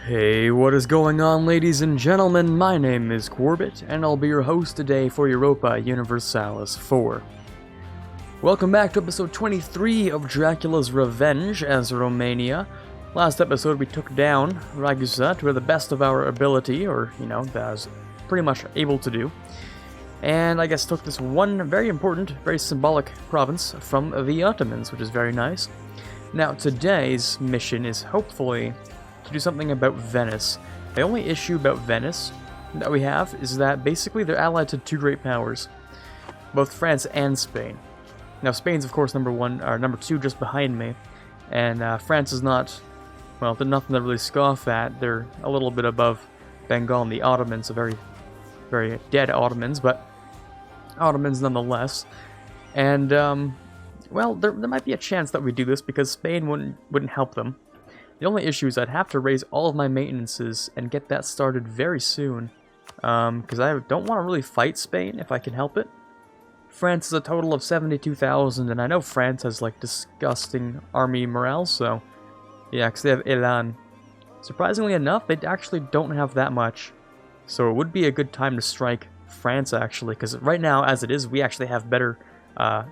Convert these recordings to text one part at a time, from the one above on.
Hey, what is going on, ladies and gentlemen? My name is Quarbit, and I'll be your host today for Europa Universalis 4. Welcome back to episode 23 of Dracula's Revenge as Romania. Last episode we took down Ragusa to the best of our ability, or, that I was pretty much able to do. And I guess took this one very important, very symbolic province from the Ottomans, which is very nice. Now, today's mission is hopefully to do something about Venice. The only issue about Venice that we have is that basically they're allied to two great powers, both France and Spain. Now Spain's of course number two just behind me, and France is not, well, they're nothing to really scoff at. They're a little bit above Bengal and the Ottomans, so very, very dead Ottomans, but Ottomans nonetheless. And well, there might be a chance that we do this because Spain wouldn't help them. The only issue is I'd have to raise all of my maintenances and get that started very soon, because I don't want to really fight Spain if I can help it. France is a total of 72,000, and I know France has like disgusting army morale, so yeah, because they have Elan. Surprisingly enough, they actually don't have that much, so it would be a good time to strike France actually, because right now, as it is, we actually have better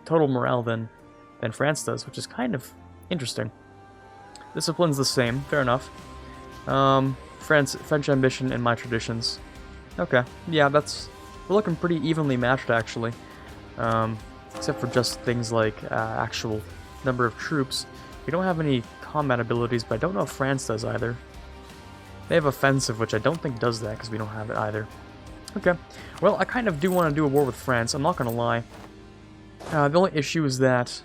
total morale than France does, which is kind of interesting. Discipline's the same, fair enough. French ambition and my traditions. Okay, yeah, we're looking pretty evenly matched actually. Except for just things like actual number of troops. We don't have any combat abilities, but I don't know if France does either. They have offensive, which I don't think does that because we don't have it either. Okay, well, I kind of do want to do a war with France, I'm not gonna lie. The only issue is that,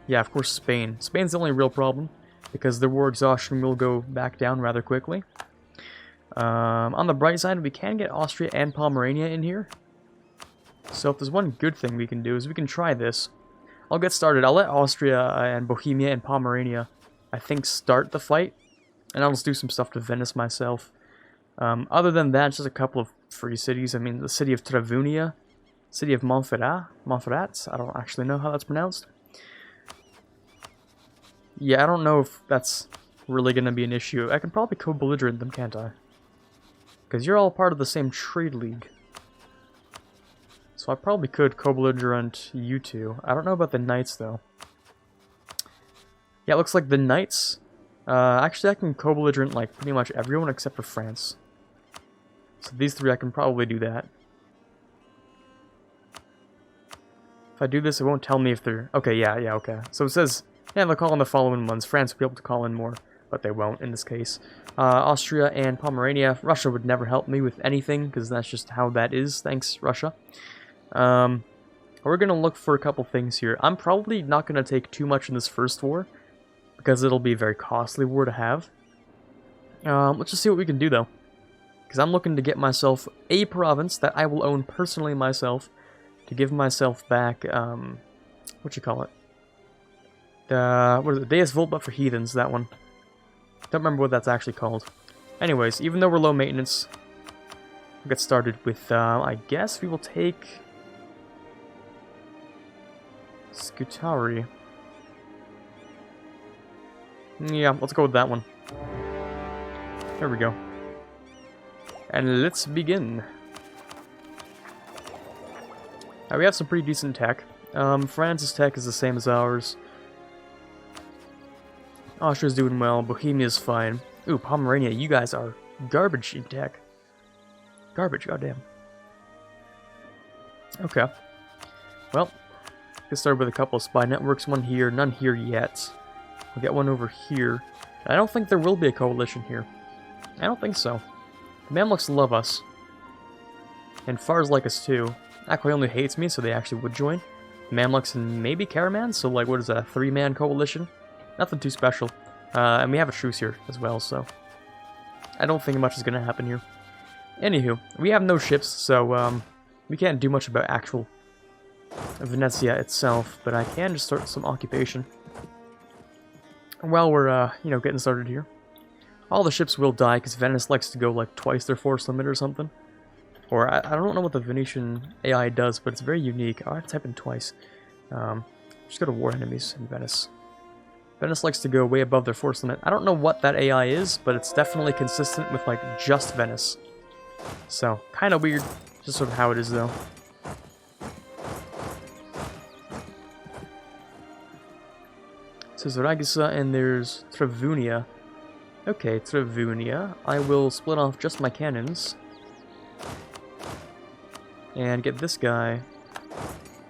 yeah, of course Spain. Spain's the only real problem, because their war exhaustion will go back down rather quickly. On the bright side, we can get Austria and Pomerania in here. So if there's one good thing we can do is we can try this. I'll get started. I'll let Austria and Bohemia and Pomerania, I think, start the fight. And I'll just do some stuff to Venice myself. Other than that, just a couple of free cities. I mean, the city of Travunia, city of Montferrat, I don't actually know how that's pronounced. Yeah, I don't know if that's really going to be an issue. I can probably co-belligerent them, can't I? Because you're all part of the same trade league. So I probably could co-belligerent you two. I don't know about the knights, though. Yeah, it looks like the knights... actually, I can co-belligerent, like, pretty much everyone except for France. So these three, I can probably do that. If I do this, it won't tell me if they're... Okay, yeah, okay. So it says... Yeah, they'll call in the following ones. France will be able to call in more, but they won't in this case. Austria and Pomerania. Russia would never help me with anything, because that's just how that is. Thanks, Russia. We're going to look for a couple things here. I'm probably not going to take too much in this first war, because it'll be a very costly war to have. Let's just see what we can do, though. Because I'm looking to get myself a province that I will own personally myself, to give myself back, what you call it? What is it? Deus Vult, but for heathens, that one. Don't remember what that's actually called. Anyways, even though we're low maintenance, we'll get started with, I guess we will take... Scutari. Yeah, let's go with that one. There we go. And let's begin. Now, we have some pretty decent tech. France's tech is the same as ours. Austria's doing well, Bohemia's fine. Ooh, Pomerania, you guys are garbage in tech. Garbage, goddamn. Okay. Well, get started with a couple of spy networks. One here, none here yet. We'll get one over here. I don't think there will be a coalition here. I don't think so. The Mamluks love us. And Fars like us too. Akwa only hates me, so they actually would join. Mamluks and maybe Caramans, so like, what is that, a 3-man coalition? Nothing too special. And we have a truce here as well, so I don't think much is going to happen here. Anywho, we have no ships, so we can't do much about actual Venezia itself, but I can just start some occupation. While we're, getting started here. All the ships will die, because Venice likes to go like twice their force limit or something. Or, I don't know what the Venetian AI does, but it's very unique. I'll have to type in twice. Just go to war enemies in Venice. Venice likes to go way above their force limit. I don't know what that AI is, but it's definitely consistent with, like, just Venice. So, kind of weird. Just sort of how it is, though. So Zaragisa, and there's Travunia. Okay, Travunia. I will split off just my cannons. And get this guy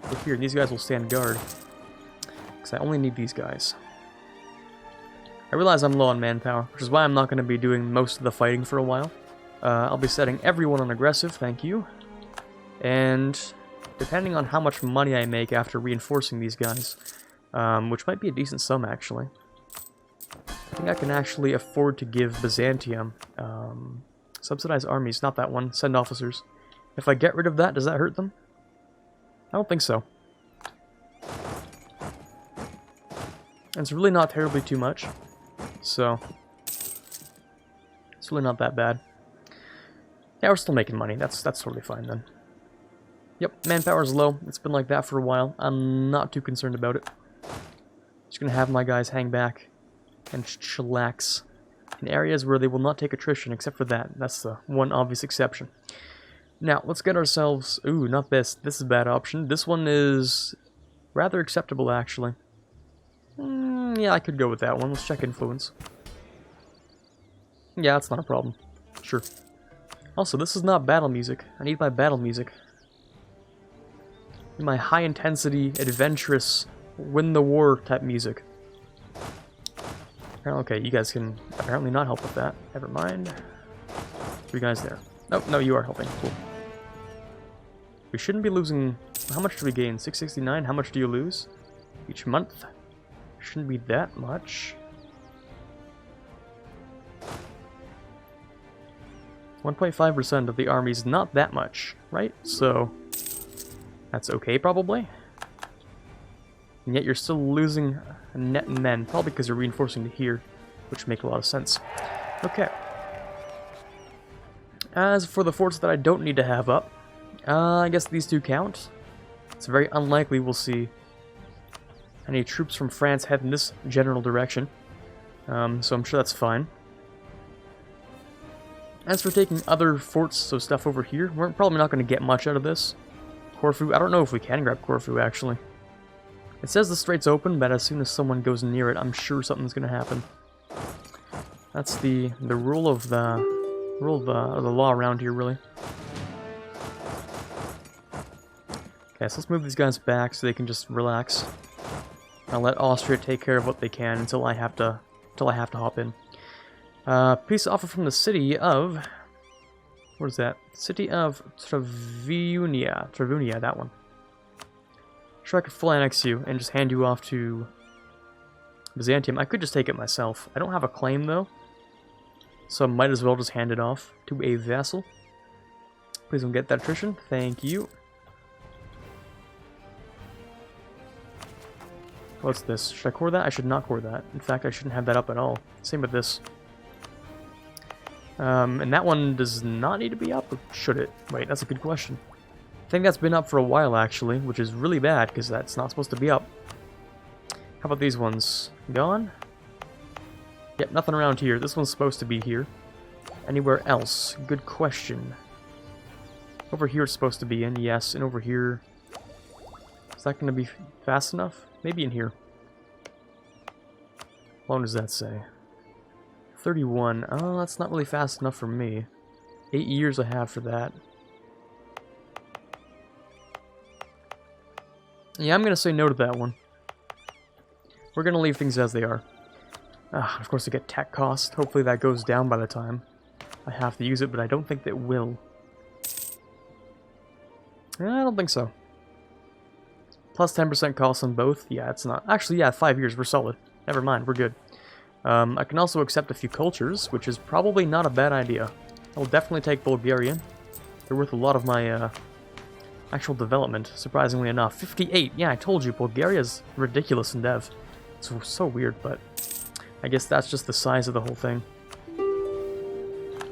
over here. These guys will stand guard. Because I only need these guys. I realize I'm low on manpower, which is why I'm not going to be doing most of the fighting for a while. I'll be setting everyone on aggressive, thank you. And depending on how much money I make after reinforcing these guys, which might be a decent sum, actually. I think I can actually afford to give Byzantium subsidized armies, not that one, send officers. If I get rid of that, does that hurt them? I don't think so. And it's really not terribly too much, so it's really not that bad. Yeah, we're still making money. That's totally fine then. Yep, manpower's low. It's been like that for a while. I'm not too concerned about it. Just gonna have my guys hang back and chillax in areas where they will not take attrition, except for that. That's the one obvious exception. Now, let's get ourselves... Ooh, not this. This is a bad option. This one is rather acceptable, actually. Yeah, I could go with that one. Let's check influence. Yeah, that's not a problem. Sure. Also, this is not battle music. I need my battle music. My high-intensity, adventurous, win-the-war type music. Okay, you guys can apparently not help with that. Never mind. 3 guys there. Oh, no, you are helping. Cool. We shouldn't be losing... How much do we gain? 669? How much do you lose? Each month? Shouldn't be that much. 1.5% of the army is not that much, right? So, that's okay, probably. And yet you're still losing net men, probably because you're reinforcing to here, which make a lot of sense. Okay. As for the forts that I don't need to have up, I guess these two count. It's very unlikely we'll see any troops from France head in this general direction, so I'm sure that's fine. As for taking other forts, so stuff over here, we're probably not going to get much out of this. Corfu, I don't know if we can grab Corfu, actually. It says the strait's open, but as soon as someone goes near it, I'm sure something's going to happen. That's the rule of the law around here, really. Okay, so let's move these guys back so they can just relax. I'll let Austria take care of what they can until I have to hop in. Peace offer from the city of... What is that? City of Travunia, that one. Sure, I could full annex you and just hand you off to Byzantium. I could just take it myself. I don't have a claim, though, so I might as well just hand it off to a vassal. Please don't get that attrition. Thank you. What's this? Should I core that? I should not core that. In fact, I shouldn't have that up at all. Same with this. And that one does not need to be up, or should it? Wait, that's a good question. I think that's been up for a while, actually, which is really bad, because that's not supposed to be up. How about these ones? Gone? Yep, nothing around here. This one's supposed to be here. Anywhere else? Good question. Over here it's supposed to be in, yes, and over here... Is that going to be fast enough? Maybe in here. How long does that say? 31. Oh, that's not really fast enough for me. 8 years I have for that. Yeah, I'm going to say no to that one. We're going to leave things as they are. Of course, I get tech cost. Hopefully that goes down by the time I have to use it, but I don't think that will. I don't think so. Plus 10% cost on both? Yeah, it's not. Actually, yeah, 5 years. We're solid. Never mind, we're good. I can also accept a few cultures, which is probably not a bad idea. I'll definitely take Bulgarian. They're worth a lot of my actual development, surprisingly enough. 58! Yeah, I told you, Bulgaria's ridiculous in dev. It's so weird, but I guess that's just the size of the whole thing.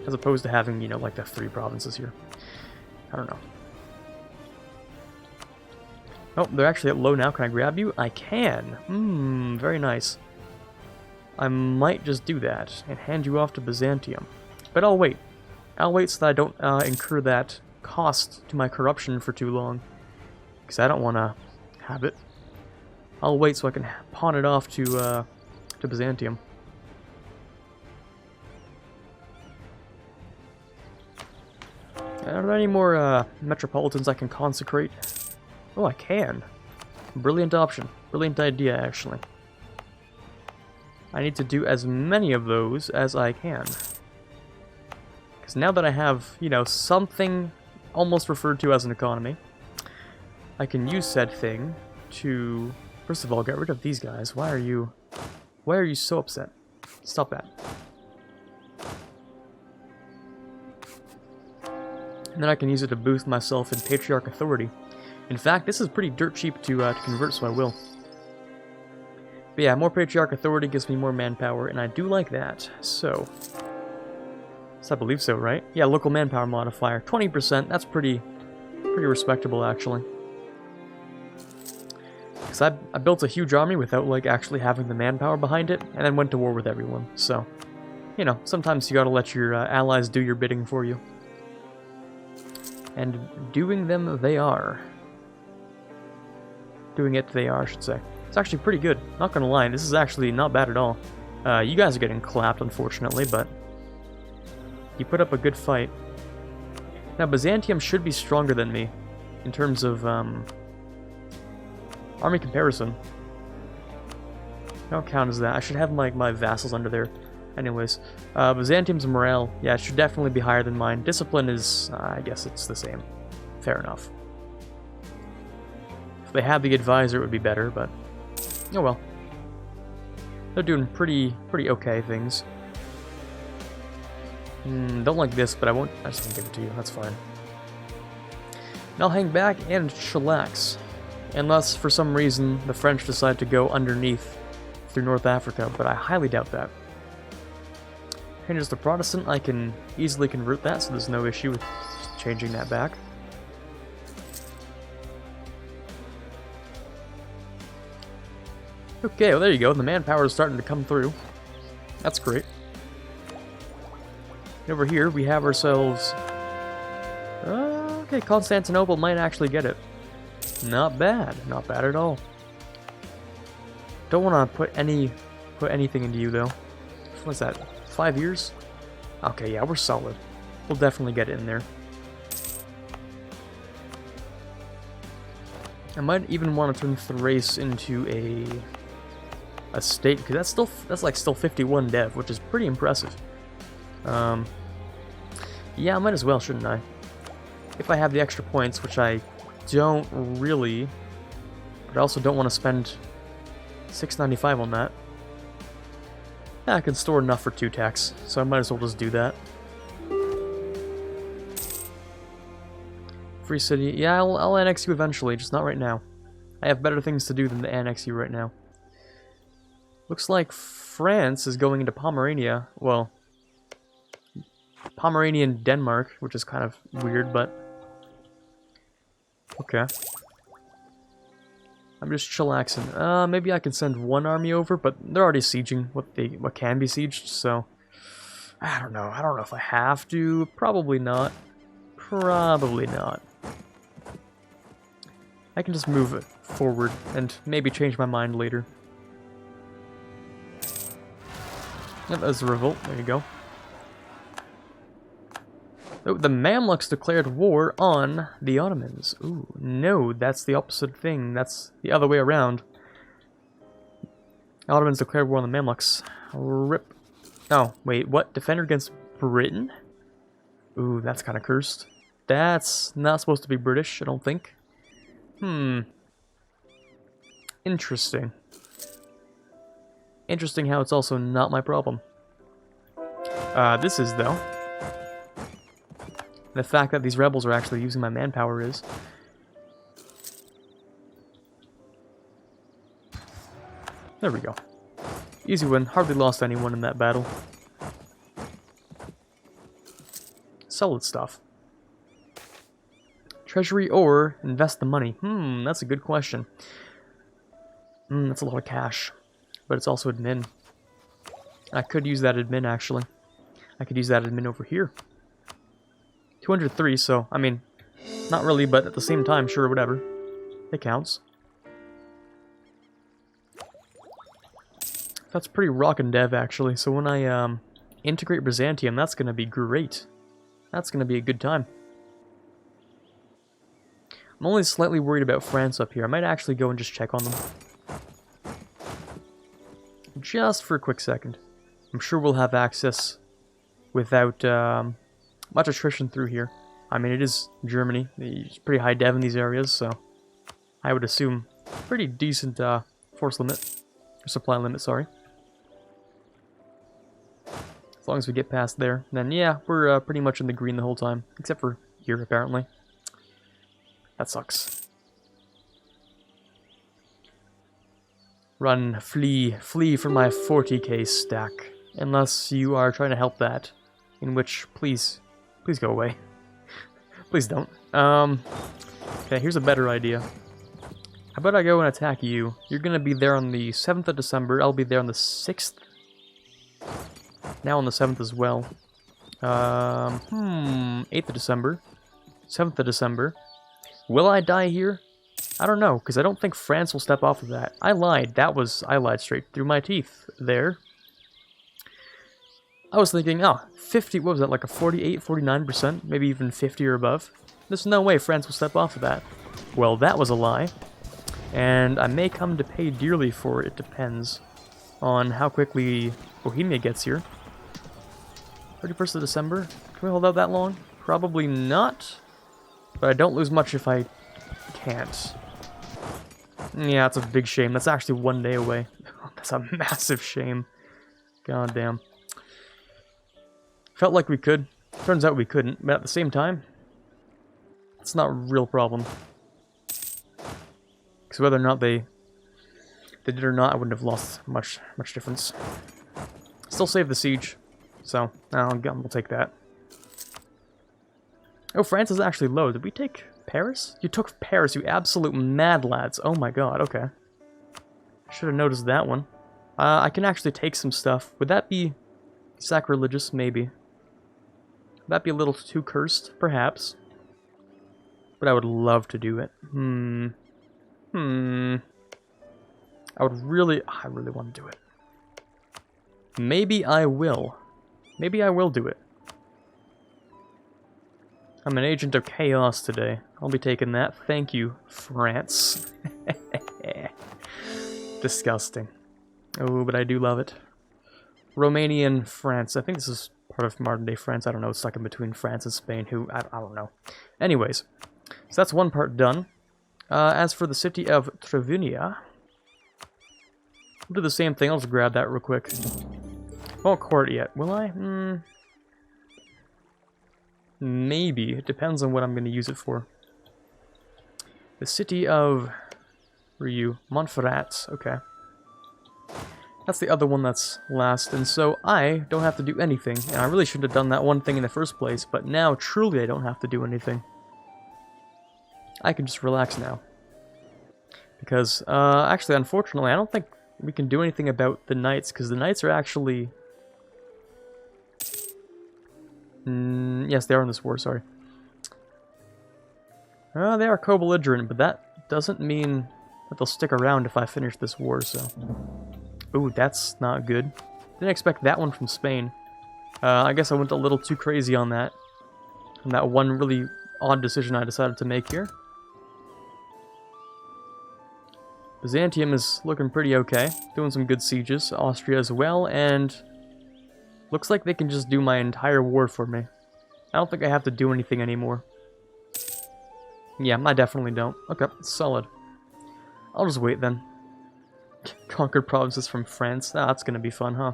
As opposed to having, you know, like the 3 provinces here. I don't know. Oh, they're actually at low now. Can I grab you? I can. Very nice. I might just do that and hand you off to Byzantium. But I'll wait. I'll wait so that I don't incur that cost to my corruption for too long. Because I don't want to have it. I'll wait so I can pawn it off to Byzantium. Are there any more metropolitans I can consecrate? Oh, I can. Brilliant option. Brilliant idea, actually. I need to do as many of those as I can. Because now that I have, you know, something almost referred to as an economy, I can use said thing to, first of all, get rid of these guys. Why are you so upset? Stop that. And then I can use it to boost myself in Patriarch authority. In fact, this is pretty dirt cheap to convert, so I will. But yeah, more Patriarch authority gives me more manpower, and I do like that. So I believe so, right? Yeah, local manpower modifier, 20%. That's pretty respectable, actually. Because I built a huge army without like actually having the manpower behind it, and then went to war with everyone. So, you know, sometimes you gotta let your allies do your bidding for you. And doing them they are. Doing it they are, I should say. It's actually pretty good. Not gonna lie, this is actually not bad at all. You guys are getting clapped, unfortunately, but you put up a good fight. Now, Byzantium should be stronger than me in terms of army comparison. How count as that? I should have my vassals under there. Anyways, Byzantium's morale, yeah, it should definitely be higher than mine. Discipline is, I guess it's the same. Fair enough. If they had the advisor, it would be better, but oh well. They're doing pretty okay things. Don't like this, but I just won't give it to you. That's fine. And I'll hang back and chillax. Unless, for some reason, the French decide to go underneath through North Africa, but I highly doubt that. Changes to Protestant, I can easily convert that, so there's no issue with changing that back. Okay, well there you go. The manpower is starting to come through. That's great. Over here, we have ourselves... okay, Constantinople might actually get it. Not bad. Not bad at all. Don't want to put anything into you, though. What's that? 5 years? Okay, yeah, we're solid. We'll definitely get it in there. I might even want to turn Thrace into a state, because that's like still 51 dev, which is pretty impressive. Yeah, I might as well, shouldn't I? If I have the extra points, which I don't really, but I also don't want to spend 695 on that. Yeah, I can store enough for 2 techs, so I might as well just do that. Free city, yeah, I'll annex you eventually, just not right now. I have better things to do than to annex you right now. Looks like France is going into Pomerania. Well, Pomeranian Denmark, which is kind of weird, but okay. I'm just chillaxing. Maybe I can send one army over, but they're already sieging what can be sieged, so I don't know. I don't know if I have to. Probably not. Probably not. I can just move it forward and maybe change my mind later. Yep, that's a revolt. There you go. Oh, the Mamluks declared war on the Ottomans. Ooh, no, that's the opposite thing. That's the other way around. Ottomans declared war on the Mamluks. Rip. Oh, wait, what? Defender against Britain? Ooh, that's kind of cursed. That's not supposed to be British, I don't think. Interesting. Interesting how it's also not my problem. This is, though. The fact that these rebels are actually using my manpower is. There we go. Easy win. Hardly lost anyone in that battle. Solid stuff. Treasury or invest the money? That's a good question. That's a lot of cash. But it's also admin. I could use that admin, actually. I could use that admin over here. 203, so, I mean, not really, but at the same time, sure, whatever. It counts. That's pretty rockin' dev, actually, so when I, integrate Byzantium, that's gonna be great. That's gonna be a good time. I'm only slightly worried about France up here. I might actually go and just check on them. Just for a quick second. I'm sure we'll have access without much attrition through here. I mean, it is Germany. It's pretty high dev in these areas, so I would assume pretty decent force limit. Or supply limit, sorry. As long as we get past there, then yeah, we're pretty much in the green the whole time. Except for here, apparently. That sucks. Run, flee for my 40k stack. Unless you are trying to help that. In which, please go away. Please don't. Okay, here's a better idea. How about I go and attack you? You're gonna be there on the 7th of December. I'll be there on the 6th. Now on the 7th as well. 8th of December. 7th of December. Will I die here? I don't know, because I don't think France will step off of that. I lied. I lied straight through my teeth there. I was thinking, oh, 50, what was that, like a 48, 49%? Maybe even 50 or above? There's no way France will step off of that. Well, that was a lie. And I may come to pay dearly for it. It depends on how quickly Bohemia gets here. 31st of December? Can we hold out that long? Probably not. But I don't lose much if I can't. Yeah, that's a big shame. That's actually 1 day away. That's a massive shame. God damn. Felt like we could. Turns out we couldn't, but at the same time, it's not a real problem. Because whether or not they did or not, I wouldn't have lost much difference. Still save the siege, so we'll take that. Oh, France is actually low. Did we take Paris? You took Paris, you absolute mad lads. Oh my god, okay. Should have noticed that one. I can actually take some stuff. Would that be sacrilegious? Maybe. Would that be a little too cursed? Perhaps. But I would love to do it. I really want to do it. Maybe I will. Maybe I will do it. I'm an agent of chaos today. I'll be taking that. Thank you, France. Disgusting. Oh, but I do love it. Romanian France. I think this is part of modern-day France. I don't know. It's stuck in between France and Spain. I don't know. Anyways, so that's one part done. As for the city of Trevinia, I'll do the same thing. I'll just grab that real quick. I won't court it yet, will I? Maybe. It depends on what I'm going to use it for. The city of... Where are you? Montferrat. Okay. That's the other one that's last, and so I don't have to do anything. And I really shouldn't have done that one thing in the first place, but now, truly, I don't have to do anything. I can just relax now. Because, actually, unfortunately, I don't think we can do anything about the knights, because the knights are actually... yes, they are in this war, sorry. They are co-belligerent, but that doesn't mean that they'll stick around if I finish this war, so... Ooh, that's not good. Didn't expect that one from Spain. I guess I went a little too crazy on that. And that one really odd decision I decided to make here. Byzantium is looking pretty okay. Doing some good sieges. Austria as well, and... Looks like they can just do my entire war for me. I don't think I have to do anything anymore. Yeah, I definitely don't. Okay, solid. I'll just wait then. Conquered provinces from France. Ah, that's gonna be fun, huh?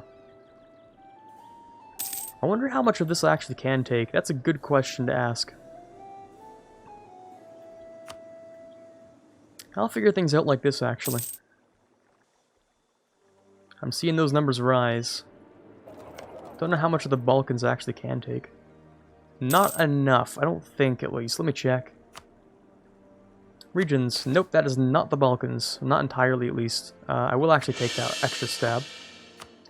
I wonder how much of this I actually can take. That's a good question to ask. I'll figure things out like this, actually. I'm seeing those numbers rise. Don't know how much of the Balkans I actually can take. Not enough, I don't think, at least. Let me check. Regions. Nope, that is not the Balkans. Not entirely, at least. I will actually take that extra stab.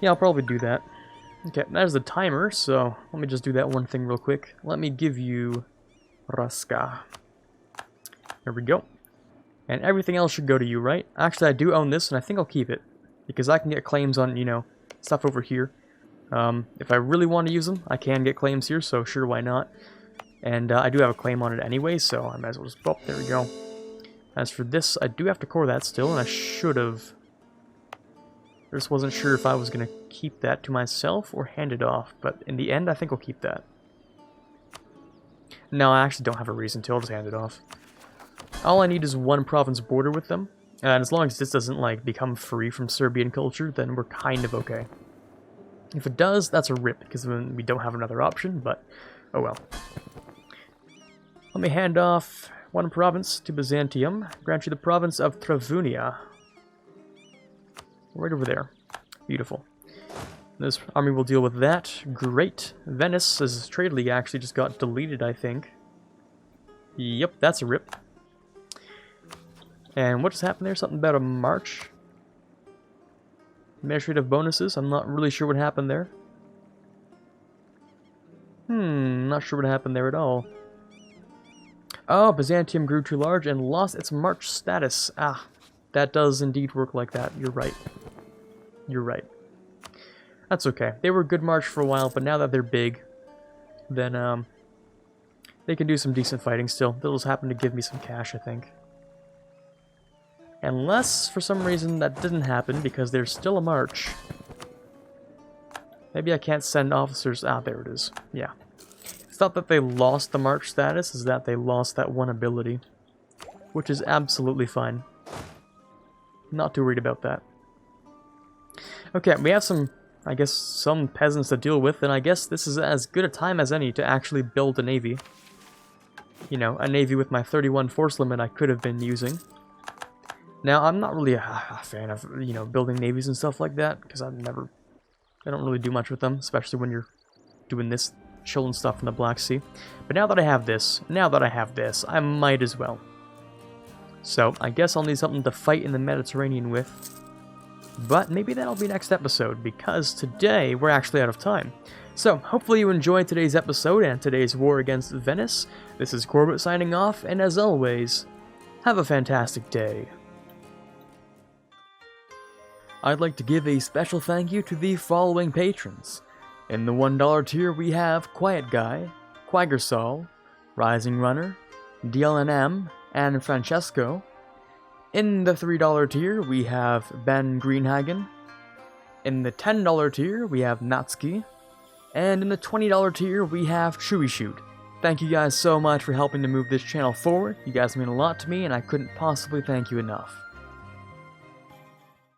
Yeah, I'll probably do that. Okay, there's the timer, so let me just do that one thing real quick. Let me give you Raska. There we go. And everything else should go to you, right? Actually, I do own this, and I think I'll keep it. Because I can get claims on, you know, stuff over here. If I really want to use them, I can get claims here, so sure, why not? And I do have a claim on it anyway, so I might as well just... Oh, there we go. As for this, I do have to core that still, and I should have... I just wasn't sure if I was going to keep that to myself or hand it off, but in the end, I think I'll keep that. No, I actually don't have a reason to. I'll just hand it off. All I need is one province border with them, and as long as this doesn't, like, become free from Serbian culture, then we're kind of okay. If it does, that's a rip, because then we don't have another option, but oh well. Let me hand off one province to Byzantium, grant you the province of Travunia. Right over there. Beautiful. This army will deal with that. Great. Venice's trade league actually just got deleted, I think. Yep, that's a rip. And what just happened there? Something about a march? Administrative bonuses? I'm not really sure what happened there. Not sure what happened there at all. Oh, Byzantium grew too large and lost its march status. Ah, that does indeed work like that. You're right. You're right. That's okay. They were good march for a while, but now that they're big, then they can do some decent fighting still. They'll just happen to give me some cash, I think. Unless, for some reason, that didn't happen because there's still a march. Maybe I can't send officers... Ah, there it is. Yeah. It's not that they lost the march status, it's that they lost that one ability. Which is absolutely fine. Not too worried about that. Okay, we have some, I guess, some peasants to deal with, and I guess this is as good a time as any to actually build a navy. You know, a navy with my 31 force limit I could have been using. Now, I'm not really a fan of, you know, building navies and stuff like that, because I don't really do much with them, especially when you're doing this chilling stuff in the Black Sea. But now that I have this, I might as well. So, I guess I'll need something to fight in the Mediterranean with. But maybe that'll be next episode, because today we're actually out of time. So, hopefully you enjoyed today's episode and today's war against Venice. This is Quarbit signing off, and as always, have a fantastic day. I'd like to give a special thank you to the following patrons. In the $1 tier we have Quiet Guy, Quagersol, Rising Runner, DLNM, and Francesco. In the $3 tier we have Ben Greenhagen. In the $10 tier we have Natsuki. And in the $20 tier we have Chewy Shoot. Thank you guys so much for helping to move this channel forward. You guys mean a lot to me and I couldn't possibly thank you enough.